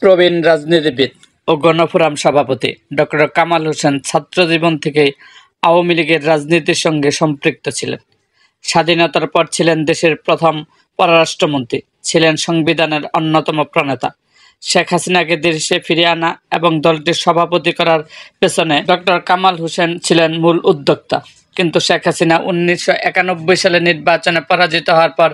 প্রবীণ রাজনীতিবিদ ও গণফোরাম সভাপতি ডক্টর কামাল হোসেন ছাত্রজীবন থেকেই আওয়ামী লীগের রাজনীতির সঙ্গে সম্পৃক্ত ছিলেন। স্বাধীনতার পর ছিলেন দেশের প্রথম পররাষ্ট্রমন্ত্রী, ছিলেন সংবিধানের অন্যতম প্রণেতা। শেখ হাসিনাকে দেশে ফিরিয়ে আনা এবং দলটির সভাপতি করার পেছনে ডক্টর কামাল হোসেন ছিলেন মূল উদ্যোক্তা। কিন্তু শেখ হাসিনা 1991 সালে নির্বাচনে পরাজিত হওয়ার পর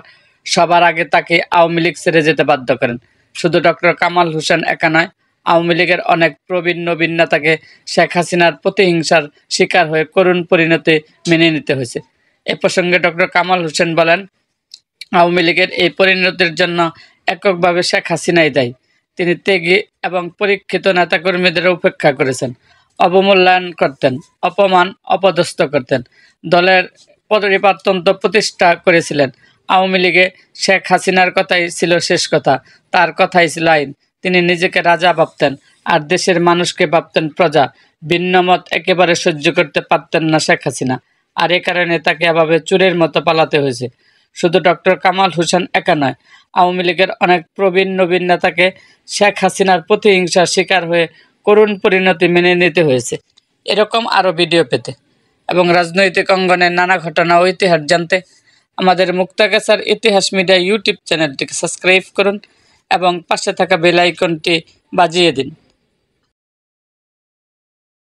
সবার আগে তাকে আওয়ামী লীগ ছেড়ে যেতে বাধ্য করেন। শুধু ডক্টর কামাল হোসেন একা নয়, আওয়ামী লীগের অনেক প্রবীণ নবীন নেতাকে শেখ হাসিনার প্রতিহিংসার শিকার হয়ে করুণ পরিণতি মেনে নিতে হয়েছে। এ প্রসঙ্গে ডক্টর কামাল হোসেন বলেন, আওয়ামী লীগের এই পরিণতির জন্য এককভাবে শেখ হাসিনাই দায়ী। তিনি ত্যাগী এবং পরীক্ষিত নেতাকর্মীদের উপেক্ষা করেছেন, অবমূল্যায়ন করতেন, অপমান অপদস্থ করতেন, দলের পরিপাটতন্ত্র প্রতিষ্ঠা করেছিলেন। আওয়ামী লীগে শেখ হাসিনার কথাই ছিল শেষ কথা, তার কথাই ছিল আইন। তিনি নিজেকে রাজা ভাবতেন আর দেশের মানুষকে ভাবতেন প্রজা। ভিন্ন মত একেবারে সহ্য করতে পারতেন না শেখ হাসিনা, আর এ কারণে তাকে এভাবে চোরের মতো পালাতে হয়েছে। শুধু ডক্টর কামাল হোসেন একা নয়, আওয়ামী লীগের অনেক প্রবীণ নবীন নেতাকে শেখ হাসিনার প্রতিহিংসার শিকার হয়ে করুণ পরিণতি মেনে নিতে হয়েছে। এরকম আরও ভিডিও পেতে এবং রাজনৈতিক অঙ্গনের নানা ঘটনা ও ইতিহাস জানতে আমাদের মুক্তাগাছার ইতিহাস মিডিয়া ইউটিউব চ্যানেলটিকে সাবস্ক্রাইব করুন এবং পাশে থাকা বেল আইকনটি বাজিয়ে দিন।